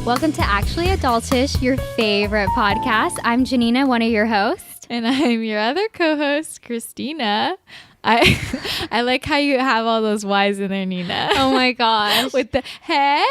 Welcome to Actually Adultish, your favorite podcast. I'm Janina, one of your hosts. And I'm your other co-host, Christina. I like how you have all those Y's in there, Nina. Oh my gosh. With the hey.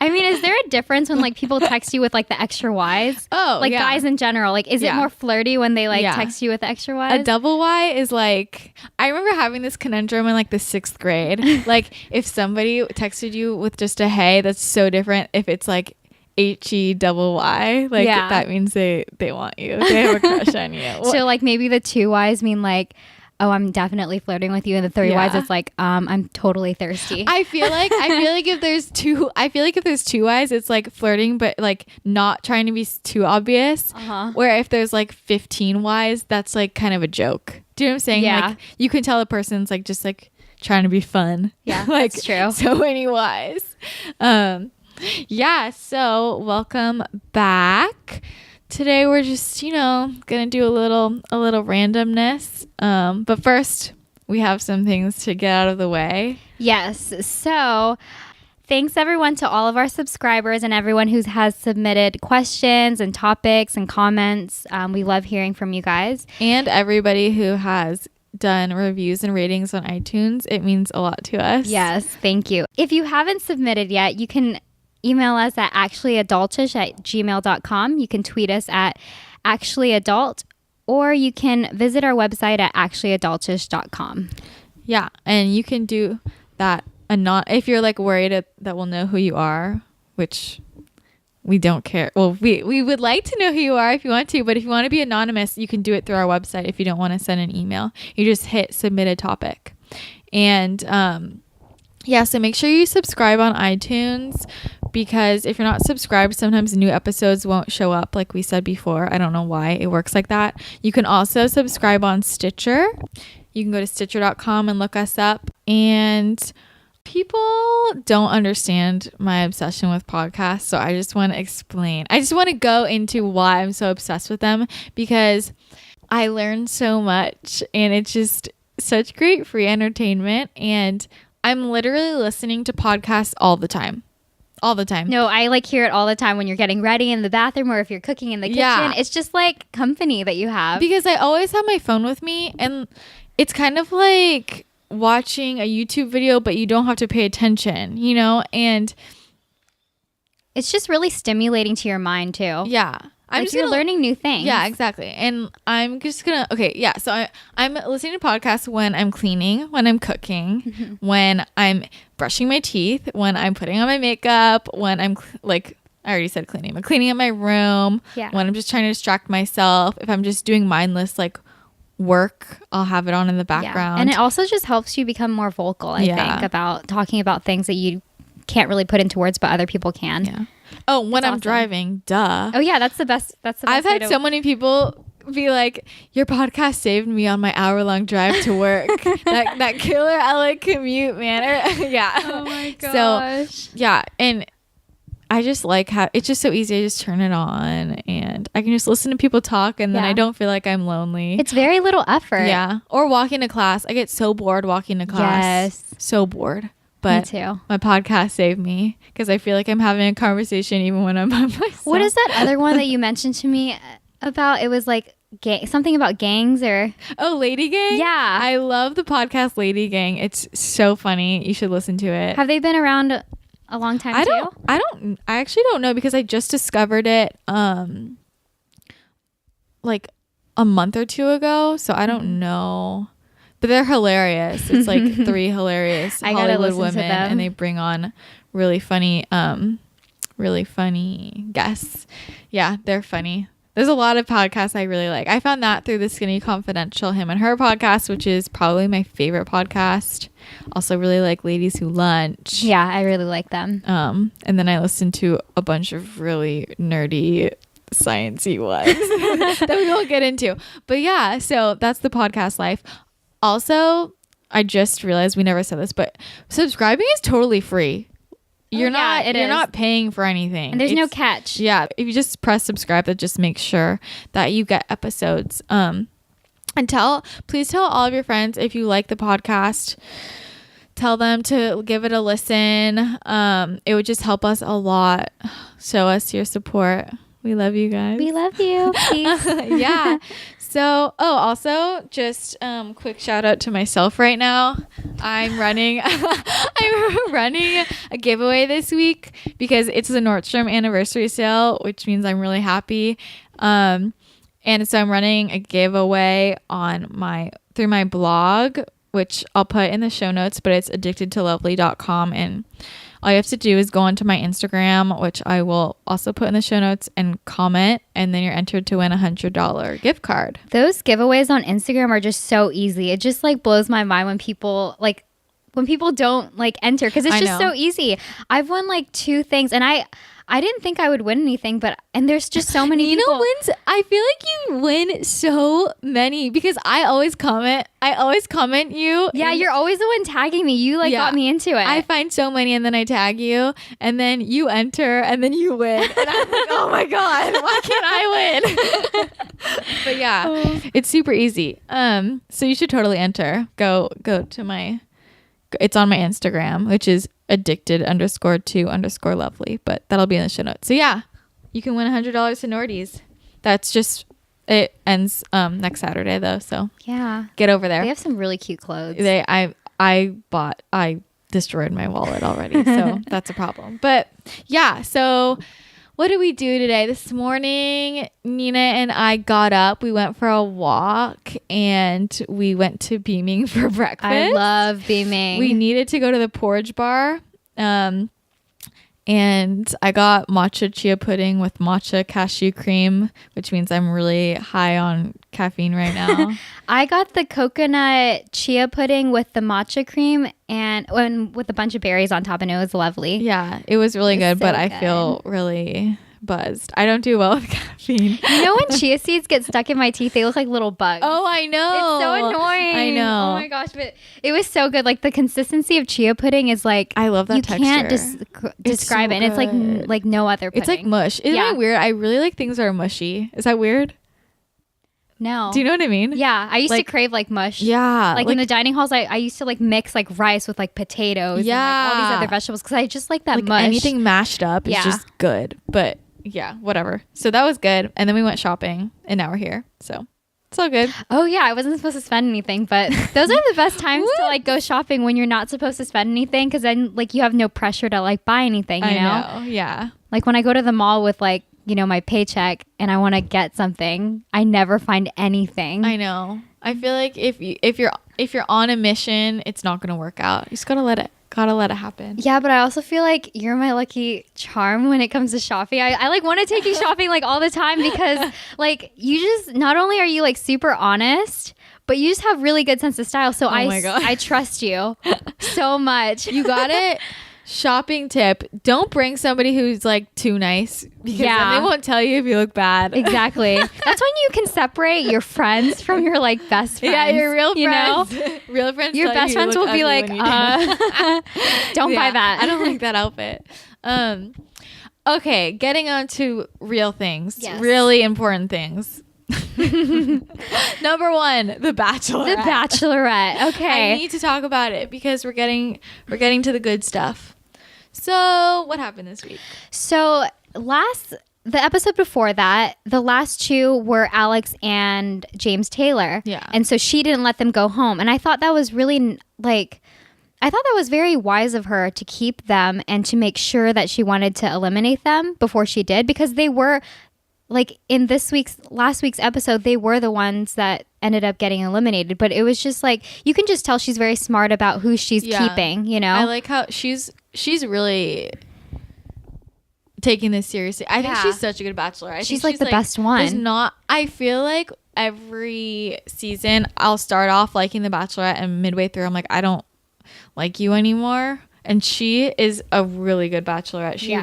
I mean, is there a difference when like people text you with like the extra Y's? Oh, like yeah. Guys in general. Like, is it more flirty when they like text you with the extra Y's? A double Y is like, I remember having this conundrum in like the 6th grade. Like if somebody texted you with just a hey, that's so different. If it's like HE double-Y, like that means they want you. They have a crush on you. So like maybe the 2 Y's mean like, oh, I'm definitely flirting with you, and the 3 Y's it's like, I'm totally thirsty. I feel like if there's two Y's, it's like flirting, but like not trying to be too obvious. Where if there's like 15 Y's, that's like kind of a joke. Do you know what I'm saying? Yeah. Like you can tell a person's like just like trying to be fun. Yeah, like that's true. So many Y's. Yeah. So welcome back. Today we're just, gonna do a little randomness. But first we have some things to get out of the way. Yes. So thanks everyone to all of our subscribers and everyone who has submitted questions and topics and comments. We love hearing from you guys. And everybody who has done reviews and ratings on iTunes. It means a lot to us. Yes. Thank you. If you haven't submitted yet, you can email us at actuallyadultish@gmail.com. You can tweet us at actuallyadult, or you can visit our website at actuallyadultish.com. Yeah, and you can do that if you're like worried that we'll know who you are, which we don't care. Well, we would like to know who you are if you want to, but if you want to be anonymous, you can do it through our website. If you don't want to send an email, you just hit submit a topic. And so make sure you subscribe on iTunes, because if you're not subscribed, sometimes new episodes won't show up like we said before. I don't know why it works like that. You can also subscribe on Stitcher. You can go to Stitcher.com and look us up. And people don't understand my obsession with podcasts, so I just want to explain. I just want to go into why I'm so obsessed with them, because I learn so much and it's just such great free entertainment. And I'm literally listening to podcasts all the time. No, I like hear it all the time when you're getting ready in the bathroom or if you're cooking in the kitchen. Yeah. It's just like company that you have. Because I always have my phone with me, and it's kind of like watching a YouTube video, but you don't have to pay attention, and it's just really stimulating to your mind too. Yeah. You're learning new things. Yeah, exactly. And I'm just gonna so I'm listening to podcasts when I'm cleaning, when I'm cooking, when I'm brushing my teeth, when I'm putting on my makeup, when I'm I already said cleaning, but cleaning up my room, when I'm just trying to distract myself. If I'm just doing mindless work, I'll have it on in the background. And it also just helps you become more vocal, I think, about talking about things that you can't really put into words, but other people can. Yeah. Oh, when I'm driving, duh. Oh yeah, that's the best. I've had so many people be like, "Your podcast saved me on my hour-long drive to work." that killer LA commute, man. Yeah. Oh my gosh. So yeah, and I just like how it's just so easy. I just turn it on and I can just listen to people talk, and then I don't feel like I'm lonely. It's very little effort. Yeah. Or walking to class. I get so bored walking to class. Yes. So bored. But me too. My podcast saved me, because I feel like I'm having a conversation even when I'm by myself. What is that other one that you mentioned to me about? It was like something about gangs or... Oh, Lady Gang? Yeah. I love the podcast Lady Gang. It's so funny. You should listen to it. Have they been around a long time too? I actually don't know, because I just discovered it like a month or two ago. So I don't know. But they're hilarious. It's like 3 hilarious Hollywood women, and they bring on really funny guests. Yeah, they're funny. There's a lot of podcasts I really like. I found that through the Skinny Confidential Him and Her podcast, which is probably my favorite podcast. Also really like Ladies Who Lunch. Yeah, I really like them. And then I listened to a bunch of really nerdy sciencey ones that we won't get into. But yeah, so that's the podcast life. Also, I just realized we never said this, but subscribing is totally free. You're not paying for anything. And there's no catch. Yeah. If you just press subscribe, that just makes sure that you get episodes. And please tell all of your friends if you like the podcast. tell them to give it a listen. It would just help us a lot. Show us your support. We love you guys. We love you. Peace. Yeah. So, also just quick shout out to myself right now. I'm running a giveaway this week because it's the Nordstrom anniversary sale, which means I'm really happy. And so I'm running a giveaway through my blog, which I'll put in the show notes, but it's addictedtolovely.com, and all you have to do is go onto my Instagram, which I will also put in the show notes, and comment, and then you're entered to win $100 gift card. Those giveaways on Instagram are just so easy. It just like blows my mind when people don't like enter, because it's just so easy. I've won like 2 things, and I didn't think I would win anything, and there's just so many people. Wins. I feel like you win so many because I always comment you. Yeah, you're always the one tagging me. You got me into it. I find so many, and then I tag you, and then you enter, and then you win. And I'm like, oh my God, why can't I win? But yeah, it's super easy. So you should totally enter. Go to it's on my Instagram, which is addicted_to_lovely, but that'll be in the show notes. So yeah, you can win $100 to Nordy's. That's just, it ends next Saturday though, so yeah, get over there. They have some really cute clothes. I destroyed my wallet already, so that's a problem. But yeah, so what did we do today? This morning, Nina and I got up. We went for a walk, and we went to Beaming for breakfast. I love Beaming. We needed to go to the porridge bar. And I got matcha chia pudding with matcha cashew cream, which means I'm really high on caffeine right now. I got the coconut chia pudding with the matcha cream and with a bunch of berries on top, and it was lovely. Yeah, it was really good, but I feel really buzzed. I don't do well with caffeine. You know, when chia seeds get stuck in my teeth, they look like little bugs. Oh, I know. It's so annoying. I know. Oh my gosh, but it was so good. Like the consistency of chia pudding is like, I love that you texture. Can't describe it. And it's like no other pudding. It's like mush. Isn't that weird? I really like things that are mushy. Is that weird? No. Do you know what I mean? Yeah. I used to crave like mush. Yeah. Like in the dining halls, I used to like mix like rice with like potatoes and like all these other vegetables because I just like that mush. Anything mashed up is just good. But yeah, whatever. So that was good. And then we went shopping, and now we're here. So it's all good. Oh yeah, I wasn't supposed to spend anything, but those are the best times to like go shopping when you're not supposed to spend anything, because then like you have no pressure to like buy anything, you know? Yeah. Like when I go to the mall with like, you know, my paycheck and I want to get something, I never find anything. I know. I feel like if you're on a mission, it's not gonna work out. You just gotta let it happen. Yeah, but I also feel like you're my lucky charm when it comes to shopping. I like want to take you shopping like all the time, because like you just, not only are you like super honest, but you just have really good sense of style. So I trust you so much. You got it. Shopping tip: don't bring somebody who's like too nice, because then they won't tell you if you look bad. Exactly. That's when you can separate your friends from your like best friends. Yeah, your real friends. You know? Real friends. Your best friends will be like, don't buy that. I don't like that outfit. Okay, getting on to real things. Yes. Really important things. Number 1, The Bachelorette. The Bachelorette. Okay. I need to talk about it because we're getting to the good stuff. So, what happened this week? So, the episode before that, the last 2 were Alex and James Taylor. Yeah. And so she didn't let them go home. And I thought that was really I thought that was very wise of her to keep them and to make sure that she wanted to eliminate them before she did, because they were like in last week's episode, they were the ones that ended up getting eliminated. But it was just like, you can just tell she's very smart about who she's keeping, you know? I like how she's really taking this seriously. I think she's such a good bachelor. She's like the best one. I feel like every season I'll start off liking the Bachelorette, and midway through I'm like, I don't like you anymore. And she is a really good Bachelorette. She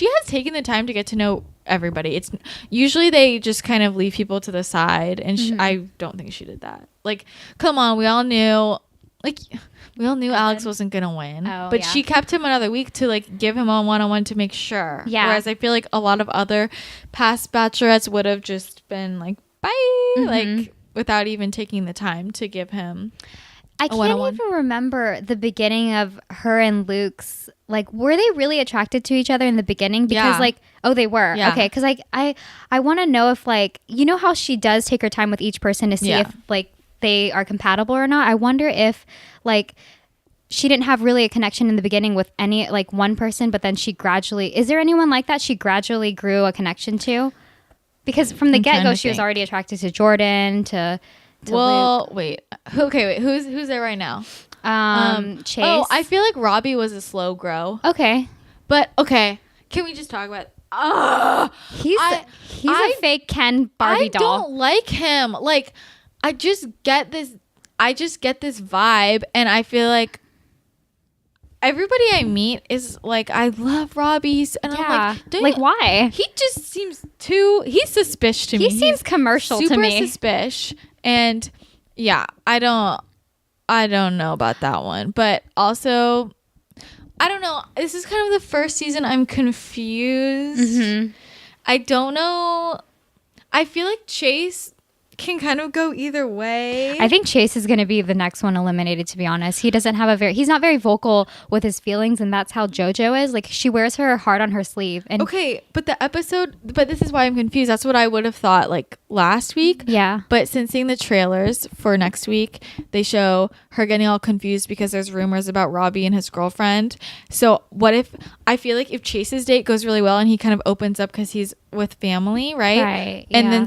has taken the time to get to know everybody. It's usually they just kind of leave people to the side, and I don't think she did that. Like, come on, we all knew Alex wasn't gonna win, but she kept him another week to like give him a one-on-one to make sure. Yeah. Whereas I feel like a lot of other past Bachelorettes would have just been like, bye, like without even taking the time to give him I A can't one-on-one. even remember the beginning of her and Luke's. Like, were they really attracted to each other in the beginning? Because, Yeah. like, oh, they were. Yeah. Okay, because, like, I want to know if, like, you know how she does take her time with each person to see Yeah. if, like, they are compatible or not. I wonder if, like, she didn't have really a connection in the beginning with any, like, one person, but then she gradually... Is there anyone like that she gradually grew a connection to? Because from the I'm trying get-go, to she was think. already attracted to Jordan, to Luke. Well, wait. Okay, wait. Who's there right now? Chase. Oh, I feel like Robbie was a slow grow. Okay. But okay, can we just talk about? He's I- a fake Ken Barbie I doll. don't like him. Like, I just get this vibe, and I feel like everybody I meet is like, I love Robbie's, and I'm Yeah. like, don't Like, you- why? He just seems he's suspicious to me. He seems commercial to super me. suspicious, and yeah, I don't know about that one, but also I don't know. This is kind of the first season I'm confused. Mm-hmm. I don't know. I feel like Chase can kind of go either way. I think Chase is going to be the next one eliminated, to be honest. He doesn't have he's not very vocal with his feelings, and that's how JoJo is. Like, she wears her heart on her sleeve. And Okay, but this is why I'm confused. That's what I would have thought like last week. yeah. But since seeing the trailers for next week, they show her getting all confused because there's rumors about Robbie and his girlfriend. So what if, I feel like if Chase's date goes really well and he kind of opens up because he's with family, right? Right, And yeah. then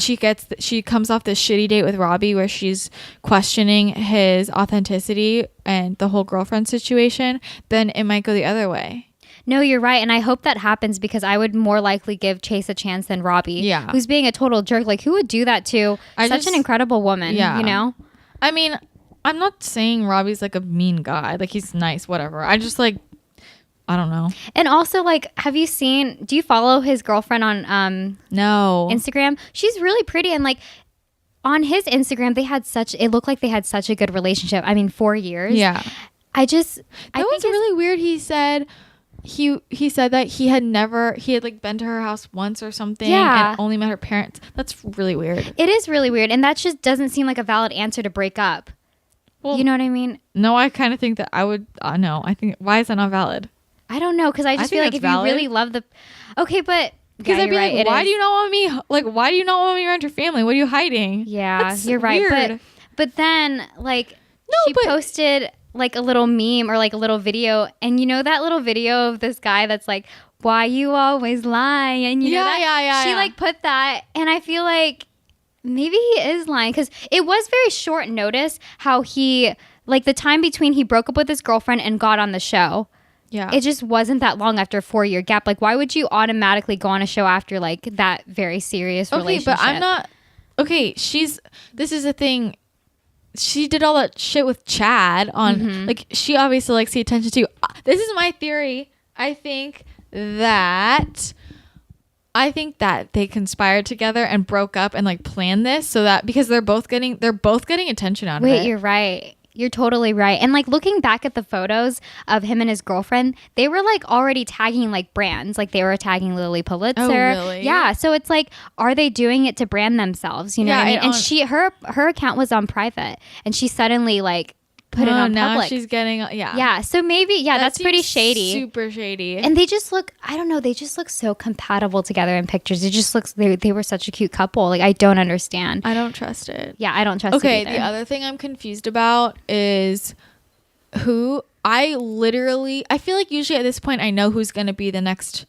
she comes off this shitty date with Robbie where she's questioning his authenticity and the whole girlfriend situation, then it might go the other way. No, you're right. And I hope that happens, because I would more likely give Chase a chance than Robbie. Yeah. Who's being a total jerk. Like, who would do that to such an incredible woman? Yeah. You know? I mean, I'm not saying Robbie's like a mean guy. Like, he's nice, whatever. I just like, I don't know. And also, like, do you follow his girlfriend on No. Instagram? She's really pretty, and like on his Instagram, it looked like they had such a good relationship. I mean, 4 years. Yeah. I That was really weird. He said that he had like been to her house once or something, Yeah. and only met her parents. That's really weird. it is really weird, and that just doesn't seem like a valid answer to break up. Well, You know what I mean? no, I kind of think that I would. No, I think, why is that not valid? I don't know, because I just think feel like that's if valid. you really love okay, but Because yeah, I'd be you're right, like, it why is. do you not want me? Like, why do you not want me around your family? What are you hiding? Yeah, That's you're right. weird. But then, like, she but- posted like a little meme or like a little video, and you know that little video of this guy that's like, "Why you always lie?" And you know Yeah, that yeah. she like put that, and I feel like maybe he is lying, because it was very short notice how he, like, the time between he broke up with his girlfriend and got on the show. Yeah. It just wasn't that long after a 4-year gap. Like, why would you automatically go on a show after like that very serious Okay, relationship? but I'm not. Okay, this is the thing. She did all that shit with Chad on, like, she obviously likes the attention too. This is my theory. I think that they conspired together and broke up and like planned this so that, because they're both getting attention out of it. Wait, you're right. You're totally right. And like looking back at the photos of him and his girlfriend, they were like already tagging like brands. Like they were tagging Lily Pulitzer. Oh, really? Yeah. So it's like, are they doing it to brand themselves? You know Yeah, what I mean? I And don't- her account was on private, and she suddenly like put it on now public. she's getting, yeah. Yeah. So maybe, That that's pretty seems shady. Super shady. And they just look, I don't know, they just look so compatible together in pictures. It just looks, they were such a cute couple. Like, I don't understand. I don't trust it. Yeah, I don't trust it Okay, either. the other thing I'm confused about is I feel like usually at this point I know who's going to be the next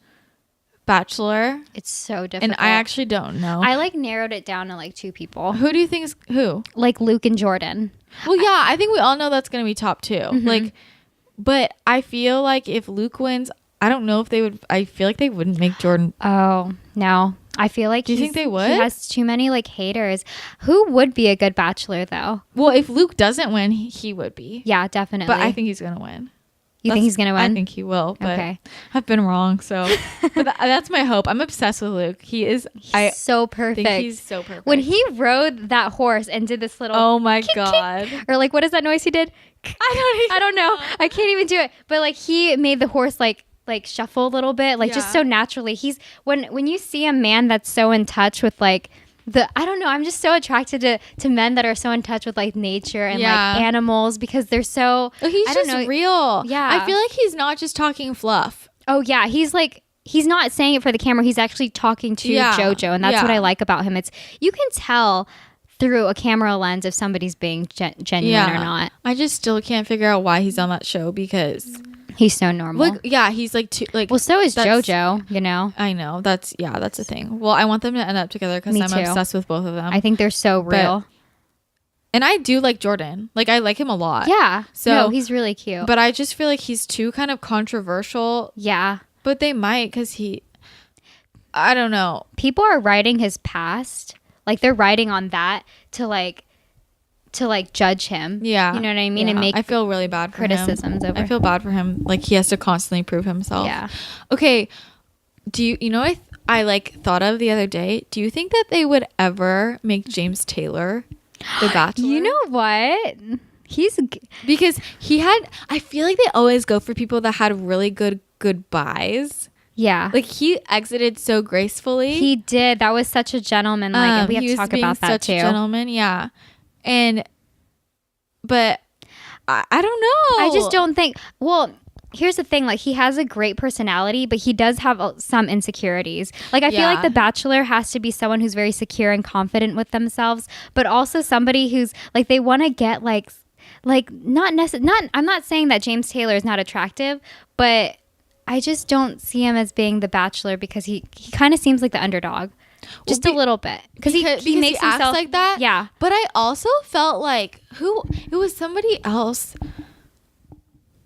Bachelor, It's so difficult. and I actually don't know. I like narrowed it down to like 2 people. Who do you think is who? Like Luke and Jordan. Well, yeah, I think we all know that's going to be top 2. Mm-hmm. Like, but I feel like if Luke wins, I don't know if they would. I feel like they wouldn't make Jordan. Oh, no. I feel like Do you think they would? He has too many like haters. Who would be a good Bachelor though? Well, if Luke doesn't win, he would be. Yeah, definitely. But I think he's going to win. you think he's gonna win? I think he will. But Okay. I've been wrong. So, but that's my hope. I'm obsessed with Luke. He is. I so perfect. think he's so perfect. When he rode that horse and did this little Oh my kick, god. kick, or like what is that noise he did? I don't know. I can't even do it. But like he made the horse like shuffle a little bit, like just Yeah. so naturally. He's when you see a man that's so in touch with like I don't know, I'm just so attracted to men that are so in touch with like nature and like animals, because they're so he's just real. Yeah, I feel like he's not just talking fluff. Oh yeah, he's not saying it for the camera, he's actually talking to JoJo, and that's what I like about him. It's, you can tell through a camera lens if somebody's being genuine or not. I just still can't figure out why he's on that show, because he's so normal. Like, yeah, he's like too, like, well, so is JoJo, you know. I know, that's a thing. Well, I want them to end up together because I'm obsessed with both of them. I think they're so real. And I do like Jordan. Like, I like him a lot. Yeah. So no, he's really cute. But I just feel like he's too kind of controversial. Yeah. But they might, because I don't know. People are writing his past. Like, they're writing on that to judge him. Yeah. You know what I mean? Yeah. And make I feel really bad for criticisms him. over. I feel bad for him. Like, he has to constantly prove himself. Yeah. Okay. Do you know what I like thought of the other day? Do you think that they would ever make James Taylor the Bachelor? You know what? Because I feel like they always go for people that had really good goodbyes. Yeah. Like, he exited so gracefully. He did. That was such a gentleman. Like, and we have to talk about that too. Such a gentleman, yeah. But I don't know. I just don't think. Well, here's the thing. Like, he has a great personality, but he does have some insecurities. Like, I feel like the Bachelor has to be someone who's very secure and confident with themselves, but also somebody who's like, they want to get like not necessarily. I'm not saying that James Taylor is not attractive, but I just don't see him as being the Bachelor, because he kind of seems like the underdog, just a little bit, because he makes himself acts like that. Yeah, but I also felt like it was somebody else.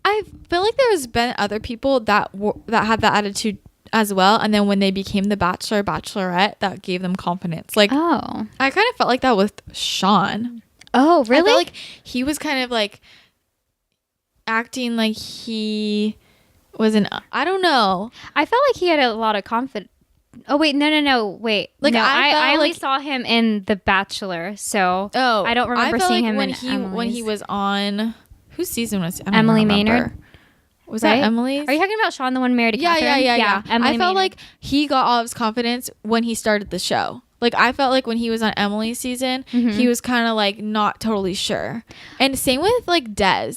I feel like there has been other people that had that attitude as well, and then when they became the Bachelor, Bachelorette, that gave them confidence. Like, I kind of felt like that with Sean. Oh, really? I felt like he was kind of like acting like he was I don't know. I felt like he had a lot of confidence. Oh wait, no, wait. Like, no, I only saw him in The Bachelor, so I don't remember seeing him when he was on. Whose season was Emily Maynard? Was that Emily's? Are you talking about Sean, the one married to Catherine? Yeah. Emily I felt like he got all of his confidence when he started the show. Like, I felt like when he was on Emily's season, he was kind of like not totally sure. And same with like Des,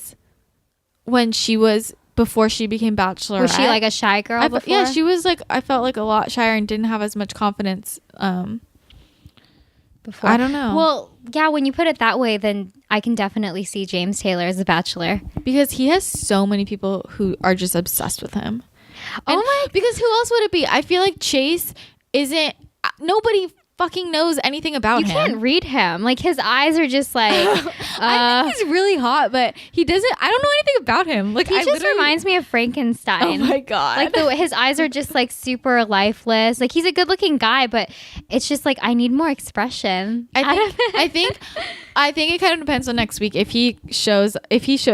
when she was, before she became Bachelorette. Was she like a shy girl before? Yeah, she was like, I felt like a lot shyer and didn't have as much confidence before. I don't know. Well, yeah, when you put it that way, then I can definitely see James Taylor as a Bachelor, because he has so many people who are just obsessed with him. Because who else would it be? I feel like Chase isn't. Nobody fucking knows anything about him. You can't read him. Like, his eyes are just like I think he's really hot, but he doesn't. I don't know anything about him. Like, he just reminds me of Frankenstein. Oh my god. Like, his eyes are just like super lifeless. Like, he's a good looking guy, but it's just like, I need more expression. I think it kind of depends on next week. If he shows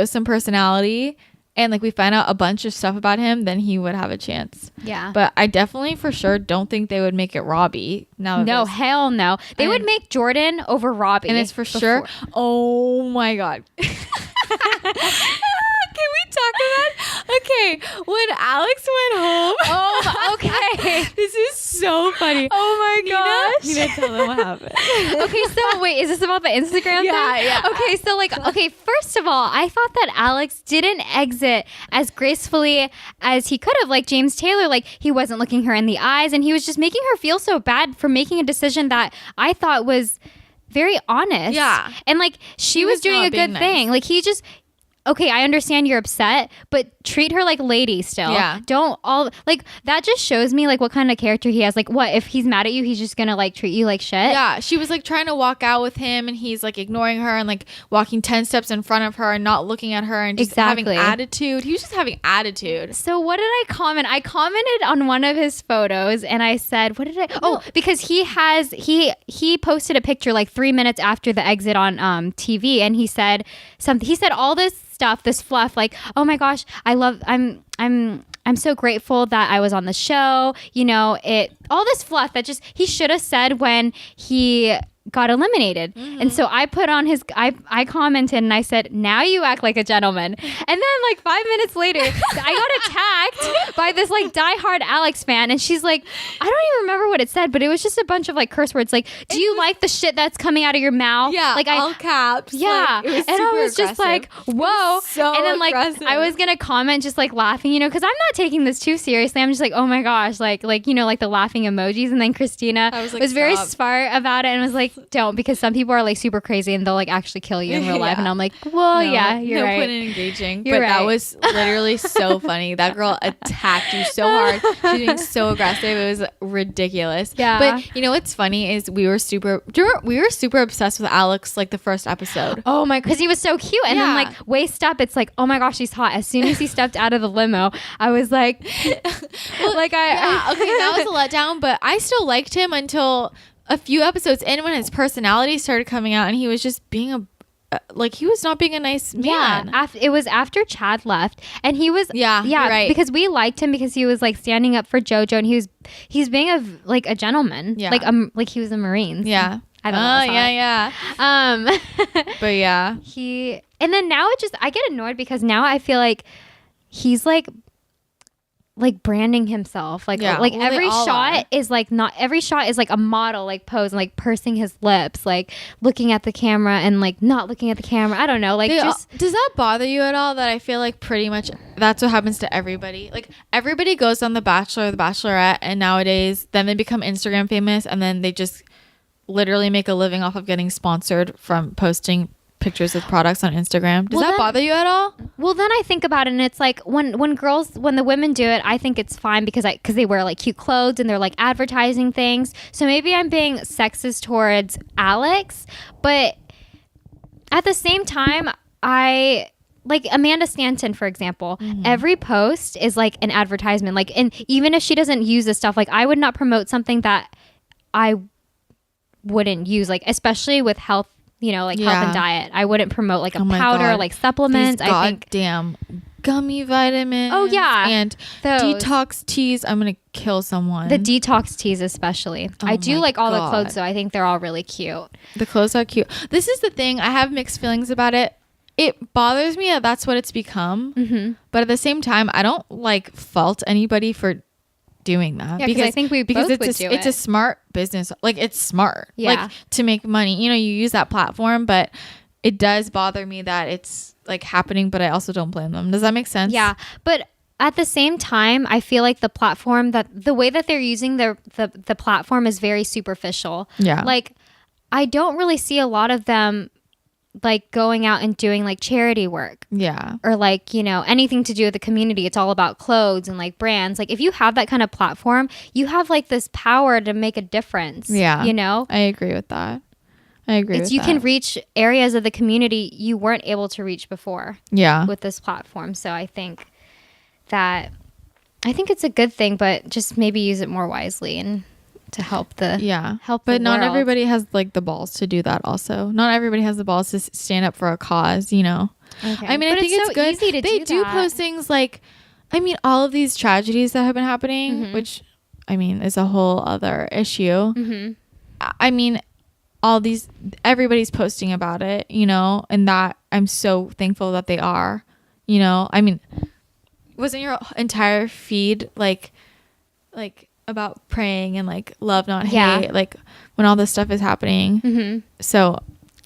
some personality and like we find out a bunch of stuff about him, then he would have a chance. Yeah. But I definitely for sure don't think they would make it Robbie. No, hell no. They would make Jordan over Robbie. And it's for sure. Oh my god. Can we talk about? Okay, when Alex went home. Oh, okay. This is so funny. Oh my gosh. Nina, tell them what happened. Okay, so wait, is this about the Instagram thing? Yeah. Okay, so like, first of all, I thought that Alex didn't exit as gracefully as he could have. Like James Taylor, like, he wasn't looking her in the eyes, and he was just making her feel so bad for making a decision that I thought was very honest. Yeah. And like, she was doing a good thing. Like, he just... Okay, I understand you're upset, but treat her like a lady still. Yeah. Don't all... Like, that just shows me, like, what kind of character he has. Like, what? If he's mad at you, he's just gonna, like, treat you like shit? Yeah, she was, like, trying to walk out with him, and he's, like, ignoring her and, like, walking 10 steps in front of her and not looking at her and just having attitude. He was just having attitude. So what did I comment? I commented on one of his photos, and I said, what did I... Oh, because he posted a picture, like, 3 minutes after the exit on TV, and he said something. He said all this stuff, this fluff, like, oh my gosh, I'm so grateful that I was on the show, you know, all this fluff that just he should have said when he got eliminated. And so I put on I commented and I said, now you act like a gentleman. And then like 5 minutes later, I got attacked by this like diehard Alex fan. And she's like, I don't even remember what it said, but it was just a bunch of like curse words. Like, do you like the shit that's coming out of your mouth? Yeah, like all caps. Yeah. Like, it was and I was super just like, whoa. so and then like, aggressive. I was going to comment just like laughing, you know, because I'm not taking this too seriously. I'm just like, oh my gosh, like, you know, like the laughing emojis. And then Christina was very smart about it and was like, don't, because some people are like super crazy and they'll like actually kill you in real life. And I'm like, well, you're right. No point in engaging. You're but right. That was literally so funny. That girl attacked you so hard. She was being so aggressive. It was ridiculous. Yeah. But you know what's funny is we were super obsessed with Alex like the first episode. Oh my, because he was so cute. And then like waist up, it's like, oh my gosh, he's hot. As soon as he stepped out of the limo, I was like, okay, that was a letdown, but I still liked him until a few episodes in when his personality started coming out and he was just being he was not being a nice man. Yeah, it was after Chad left, and he was right, because we liked him because he was like standing up for JoJo, and he's being a gentleman, like he was in Marines. Yeah, I don't know. But yeah, and then now I get annoyed because now I feel like he's like branding himself every shot is like not every shot is like a model like pose and like pursing his lips, like looking at the camera and like not looking at the camera. I don't know, like does that bother you at all that I feel like pretty much that's what happens to everybody? Like everybody goes on The Bachelor or The Bachelorette and nowadays then they become Instagram famous and then they just literally make a living off of getting sponsored from posting pictures of products on Instagram. Does that bother you at all? Well, then I think about it and it's like when the women do it, I think it's fine because they wear like cute clothes and they're like advertising things. So maybe I'm being sexist towards Alex, but at the same time, like Amanda Stanton, for example, every post is like an advertisement. Like, and even if she doesn't use this stuff, like I would not promote something that I wouldn't use, like especially with health, you know, like health and diet. I wouldn't promote like a powder, like supplements. These goddamn gummy vitamins. Oh yeah, and detox teas. I'm gonna kill someone. The detox teas, especially. I do like all the clothes, though. I think they're all really cute. The clothes are cute. This is the thing. I have mixed feelings about it. It bothers me that that's what it's become. But at the same time, I don't like fault anybody for doing that, because I think it's a smart business. Like it's smart, like to make money. You know, you use that platform, but it does bother me that it's like happening. But I also don't blame them. Does that make sense? Yeah, but at the same time, I feel like the way that they're using the platform is very superficial. Yeah, like I don't really see a lot of them like going out and doing like charity work, or like, you know, anything to do with the community. It's all about clothes and like brands. Like if you have that kind of platform, you have like this power to make a difference. You know, I agree with that. You can reach areas of the community you weren't able to reach before with this platform. So I think it's a good thing, but just maybe use it more wisely and to help but the not world. Everybody has like the balls to do that. Also, not everybody has the balls to stand up for a cause, you know. I mean, but I think it's good. Easy to they do post things like, I mean, all of these tragedies that have been happening, which I mean is a whole other issue. I mean, everybody's posting about it, you know, and that I'm so thankful that they are, you know. I mean, wasn't your entire feed like about praying and like love not hate, like when all this stuff is happening? So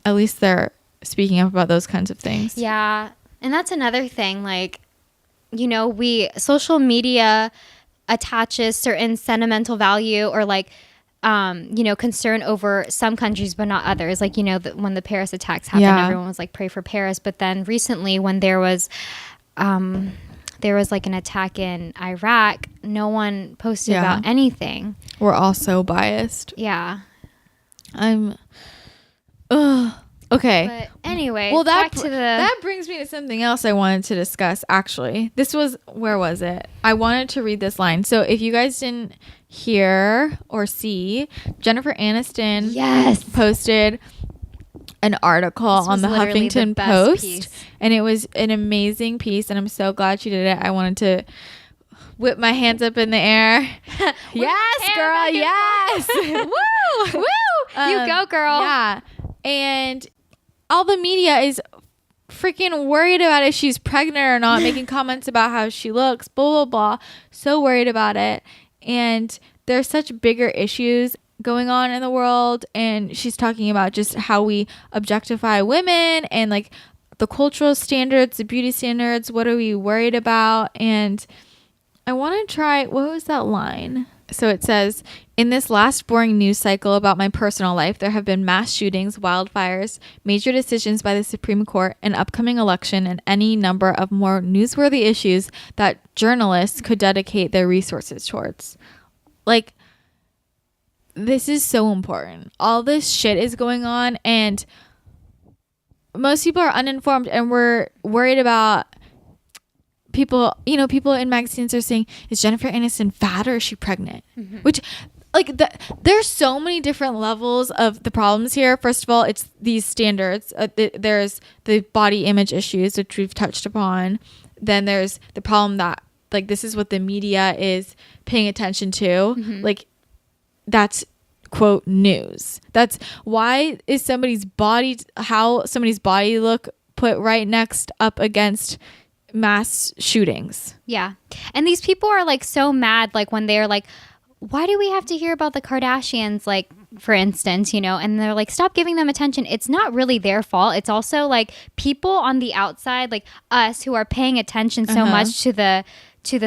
at least they're speaking up about those kinds of things. And that's another thing, like, you know, social media attaches certain sentimental value or like you know, concern over some countries but not others. Like, you know, when the Paris attacks happened, everyone was like, pray for Paris. But then recently when there was like an attack in Iraq, no one posted about anything. We're all so biased. Okay. But anyway, well, that brings me to something else I wanted to discuss, actually. Where was it? I wanted to read this line. So if you guys didn't hear or see, Jennifer Aniston posted an article on the Huffington Post, and it was an amazing piece, and I'm so glad she did it. I wanted to whip my hands up in the air. Yes, girl, yes. Woo! You go, girl. Yeah. And all the media is freaking worried about if she's pregnant or not, making comments about how she looks, blah, blah, blah. So worried about it. And there's such bigger issues going on in the world. And she's talking about just how we objectify women and like the cultural standards, the beauty standards. What are we worried about? And I want to try, what was that line? So it says, in this last boring news cycle about my personal life, there have been mass shootings, wildfires, major decisions by the Supreme Court, an upcoming election, and any number of more newsworthy issues that journalists could dedicate their resources towards. Like, this is so important. All this shit is going on, and most people are uninformed, and we're worried about people in magazines are saying, is Jennifer Aniston fat or is she pregnant? Mm-hmm. Which, like, there's so many different levels of the problems here. First of all, it's these standards. There's the body image issues, which we've touched upon. Then there's the problem that, like, this is what the media is paying attention to. Mm-hmm. Like, that's, quote, news. That's why is how somebody's body look put right next up against mass shootings. Yeah. And these people are like so mad, like when they're like, why do we have to hear about the Kardashians, like, for instance, and they're like, stop giving them attention. It's not really their fault. It's also like people on the outside, like us, who are paying attention so much to the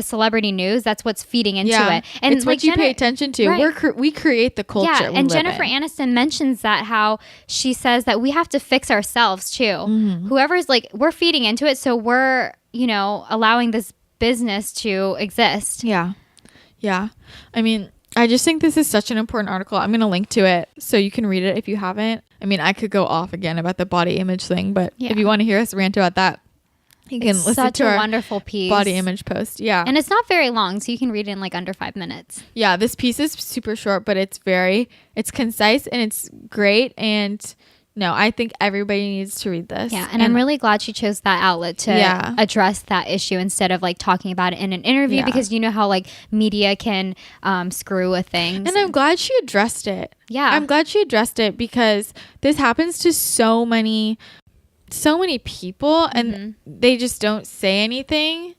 celebrity news. That's what's feeding into it. And it's what you pay attention to. Right. We create the culture. Yeah, and Jennifer Aniston mentions that, how she says that we have to fix ourselves too. Mm-hmm. Whoever's like, we're feeding into it, so we're allowing this business to exist. Yeah. I mean, I just think this is such an important article. I'm going to link to it so you can read it if you haven't. I mean, I could go off again about the body image thing, but if you want to hear us rant about that, you can listen to our wonderful piece. Body image post. Yeah. And it's not very long, so you can read it in like under 5 minutes. Yeah, this piece is super short, but it's concise and it's great. And no, I think everybody needs to read this. Yeah, and I'm really glad she chose that outlet to address that issue instead of like talking about it in an interview, because you know how like media can screw with things. And I'm glad she addressed it. Yeah. I'm glad she addressed it, because this happens to so many people, and they just don't say anything.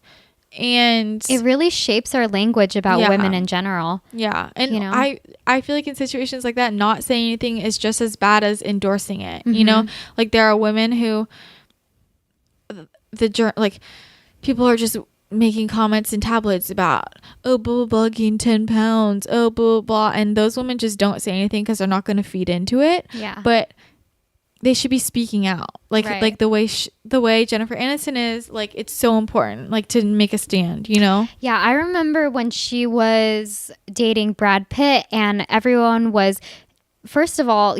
And it really shapes our language about women in general. Yeah. And I feel like in situations like that, not saying anything is just as bad as endorsing it. Mm-hmm. Like there are women who people are just making comments in tabloids about, oh, blah, blah, blah, gain 10 pounds, oh, blah, blah, blah. And those women just don't say anything because they're not going to feed into it. Yeah. But they should be speaking out, like the way Jennifer Aniston is. Like, it's so important, like, to make a stand. Yeah, I remember when she was dating Brad Pitt, and everyone was, first of all,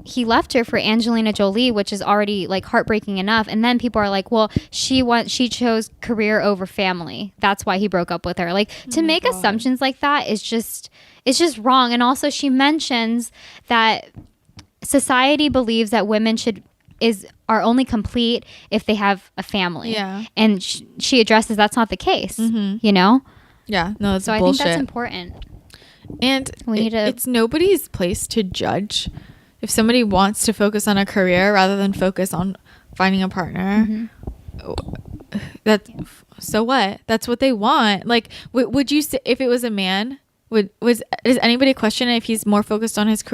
he left her for Angelina Jolie, which is already like heartbreaking enough. And then people are like, well, she chose career over family. That's why he broke up with her. Like, to make assumptions like that it's just wrong. And also she mentions that society believes that women are only complete if they have a family. Yeah. And she addresses that's not the case. Mm-hmm. Yeah. No, it's bullshit. I think that's important. And it's nobody's place to judge. If somebody wants to focus on a career rather than focus on finding a partner, so what? That's what they want. Like, would you say, if it was a man, does anybody question if he's more focused on his career